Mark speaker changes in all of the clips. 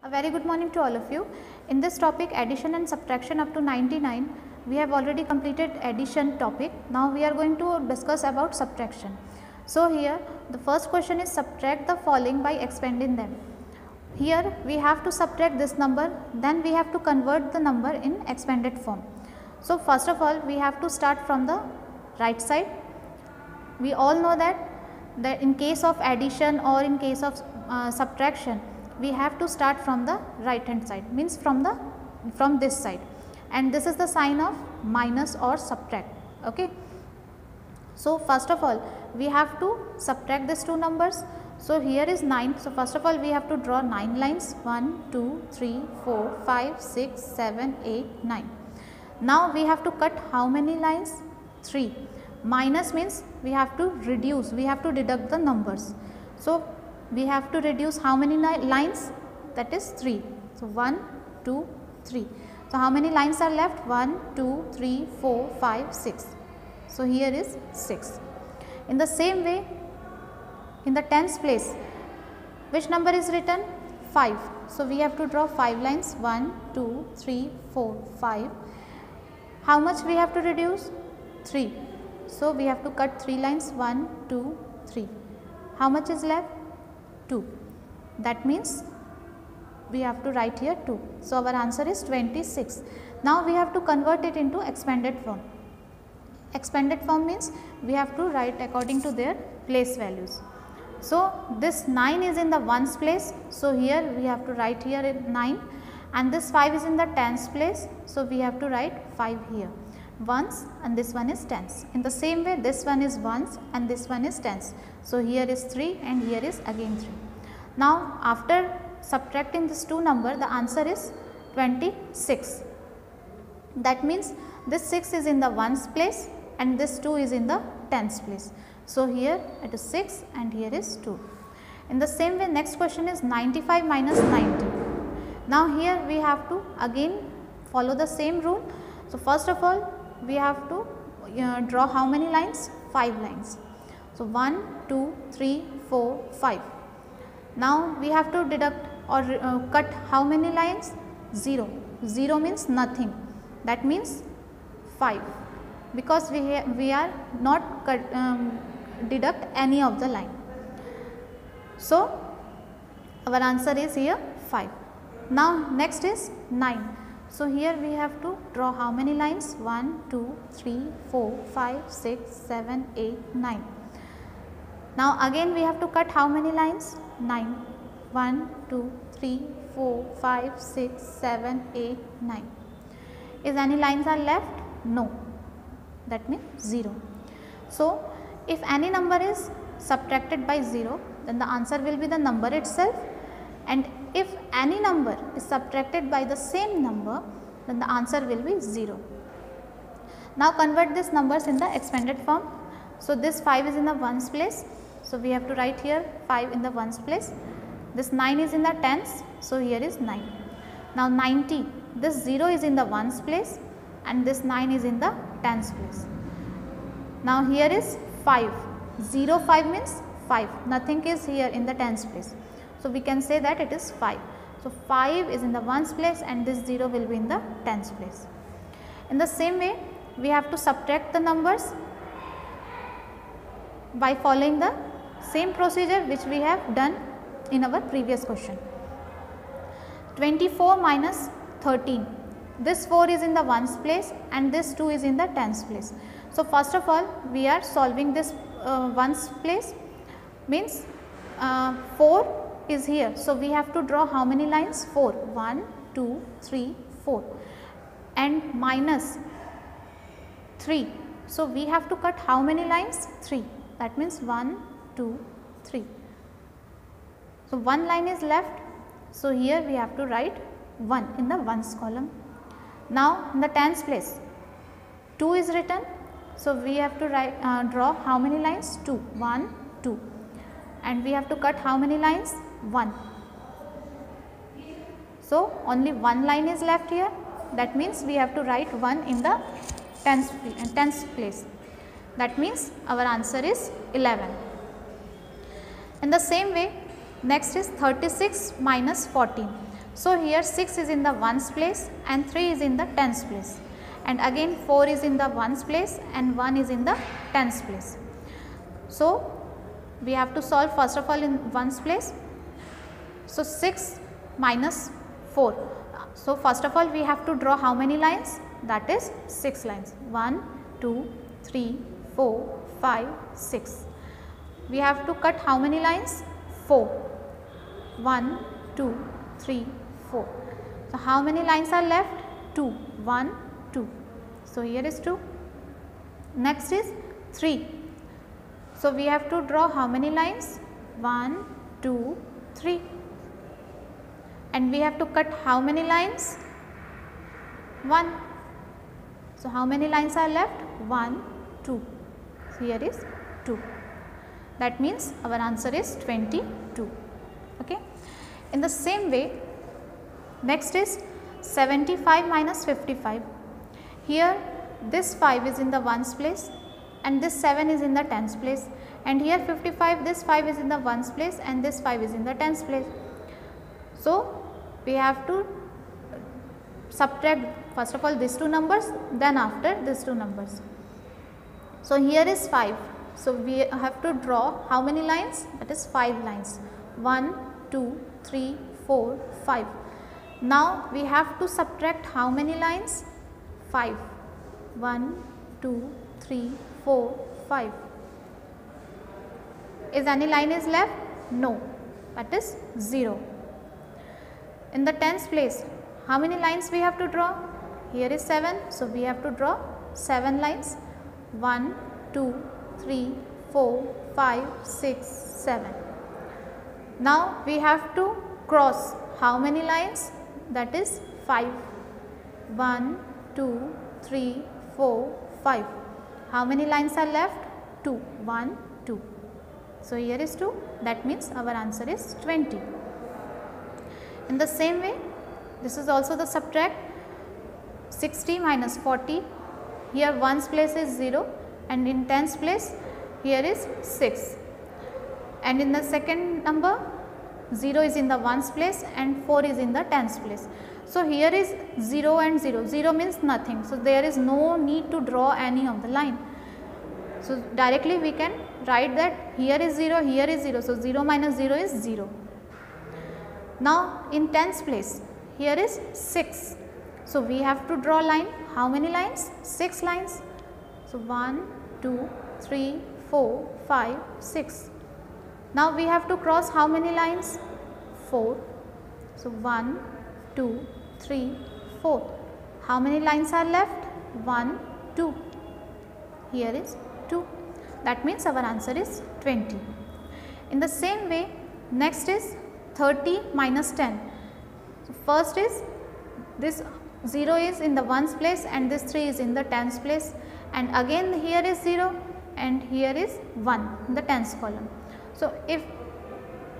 Speaker 1: A very good morning to all of you. In this topic addition and subtraction up to 99, we have already completed addition topic. Now we are going to discuss about subtraction. So here the first question is subtract the following by expanding them. Here we have to subtract this number, then we have to convert the number in expanded form. So first of all we have to start from the right side. We all know that in case of addition or in case of subtraction, we have to start from the right hand side, means from this side, and this is the sign of minus or subtract. Okay. So first of all we have to subtract these two numbers. So here is 9. So first of all we have to draw 9 lines, 1, 2, 3, 4, 5, 6, 7, 8, 9. Now we have to cut how many lines? 3. Minus means we have to reduce, we have to deduct the numbers. So we have to reduce how many lines? That is 3. So 1, 2, 3. So how many lines are left? 1, 2, 3, 4, 5, 6. So here is 6. In the same way, in the tens place, which number is written? 5. So we have to draw 5 lines, 1, 2, 3, 4, 5. How much we have to reduce? 3. So we have to cut 3 lines, 1, 2, 3. How much is left? 2. That means we have to write here 2. So our answer is 26. Now we have to convert it into expanded form. Expanded form means we have to write according to their place values. So this 9 is in the ones place. So here we have to write here 9, and this 5 is in the tens place. So we have to write 5 here. Ones, and this one is tens. In the same way this one is ones and this one is tens. So here is 3 and here is again 3. Now after subtracting this two number, the answer is 26. That means this 6 is in the ones place and this 2 is in the tens place. So here it is 6 and here is 2. In the same way next question is 95 minus 90. Now here we have to again follow the same rule. So first of all we have to draw how many lines? 5 lines. So 1, 2, 3, 4, 5. Now we have to deduct or cut how many lines? 0. 0 means nothing. That means 5, because we are not deduct any of the line. So our answer is here 5. Now next is 9. So here we have to draw how many lines? 1, 2, 3, 4, 5, 6, 7, 8, 9. Now again we have to cut how many lines? 9. 1, 2, 3, 4, 5, 6, 7, 8, 9. Is any lines are left? No. That means 0. So if any number is subtracted by 0, then the answer will be the number itself, and if any number is subtracted by the same number, then the answer will be 0. Now convert these numbers in the expanded form. So this 5 is in the ones place. So we have to write here 5 in the ones place. This 9 is in the tens. So here is 9. Now 90. This 0 is in the ones place and this 9 is in the tens place. Now here is 5. 0, 5 means 5. Nothing is here in the tens place. So we can say that it is 5. So 5 is in the ones place and this 0 will be in the tens place. In the same way we have to subtract the numbers by following the same procedure which we have done in our previous question. 24 minus 13. This 4 is in the ones place and this 2 is in the tens place. So first of all we are solving this ones place, means 4 is here. So we have to draw how many lines? 4. 1, 2, 3, 4, and minus 3. So we have to cut how many lines? 3. That means 1, 2, 3. So one line is left. So here we have to write 1 in the ones column. Now in the tens place 2 is written. So we have to write draw how many lines? 2. 1, 2, and we have to cut how many lines? 1. So only one line is left here. That means we have to write 1 in the tens place. That means our answer is 11. In the same way, next is 36 minus 14. So here 6 is in the ones place and 3 is in the tens place, and again 4 is in the ones place and 1 is in the tens place. So we have to solve first of all in ones place. So 6 minus 4. So first of all we have to draw how many lines? That is 6 lines. 1, 2, 3, 4, 5, 6. We have to cut how many lines? 4. 1, 2, 3, 4. So how many lines are left? 2. 1, 2. So here is 2. Next is 3. So we have to draw how many lines? 1, 2, 3. And we have to cut how many lines? 1. So how many lines are left? 1, 2. So here is 2. That means our answer is 22. Okay. In the same way, next is 75 minus 55. Here this 5 is in the ones place and this 7 is in the tens place, and here 55, this 5 is in the ones place and this 5 is in the tens place. So we have to subtract first of all these two numbers, then after these two numbers. So here is 5. So we have to draw how many lines? That is 5 lines. 1, 2, 3, 4, 5. Now we have to subtract how many lines? 5. 1, 2, 3, 4, 5. Is any line is left? No. That is 0. In the tens place, how many lines we have to draw? Here is 7. So we have to draw 7 lines. 1, 2, 3, 4, 5, 6, 7. Now we have to cross how many lines? That is 5. 1, 2, 3, 4, 5. How many lines are left? 2. 1, 2. So here is 2. That means our answer is 20. In the same way, this is also the subtract. 60 minus 40. Here ones place is 0 and in tens place here is 6, and in the second number 0 is in the ones place and 4 is in the tens place. So here is 0 and 0, 0 means nothing. So there is no need to draw any of the line. So directly we can write that here is 0, here is 0. So 0 minus 0 is 0. Now in tens place here is 6. So we have to draw line. How many lines? 6 lines. So 1, 2, 3, 4, 5, 6. Now we have to cross how many lines? 4. So 1, 2, 3, 4. How many lines are left? 1, 2. Here is 2. That means our answer is 20. In the same way, next is 30 minus 10. So first is this 0 is in the ones place and this 3 is in the tens place, and again here is 0 and here is 1 in the tens column. So if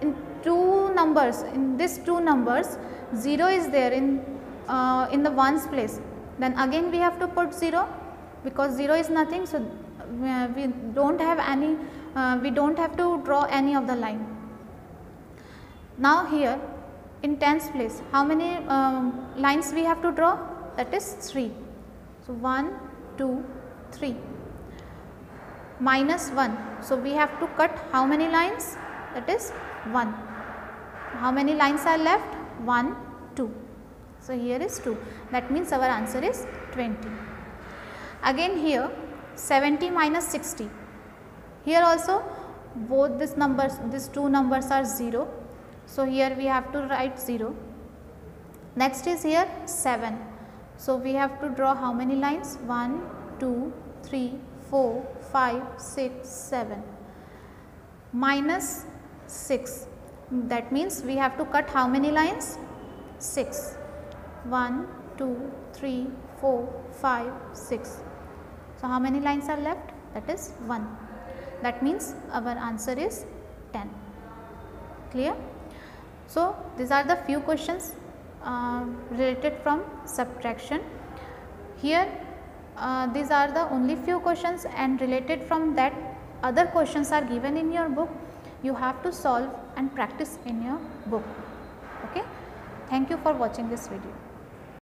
Speaker 1: in two numbers, in these two numbers 0 is there in the ones place, then again we have to put 0 because 0 is nothing. So we don't have any, we don't have to draw any of the line. Now here in tens place, how many lines we have to draw? That is 3. So 1, 2, 3. Minus 1. So we have to cut how many lines? That is 1. How many lines are left? 1, 2. So here is 2. That means our answer is 20. Again here 70 minus 60. Here also both these numbers, these two numbers are 0. So here we have to write 0. Next is here 7. So we have to draw how many lines? 1, 2, 3, 4, 5, 6, 7. Minus 6. That means we have to cut how many lines? 6. 1, 2, 3, 4, 5, 6. So how many lines are left? That is 1. That means our answer is 10. Clear? So these are the few questions related from subtraction. Here these are the only few questions, and related from that other questions are given in your book. You have to solve and practice in your book. Okay. Thank you for watching this video.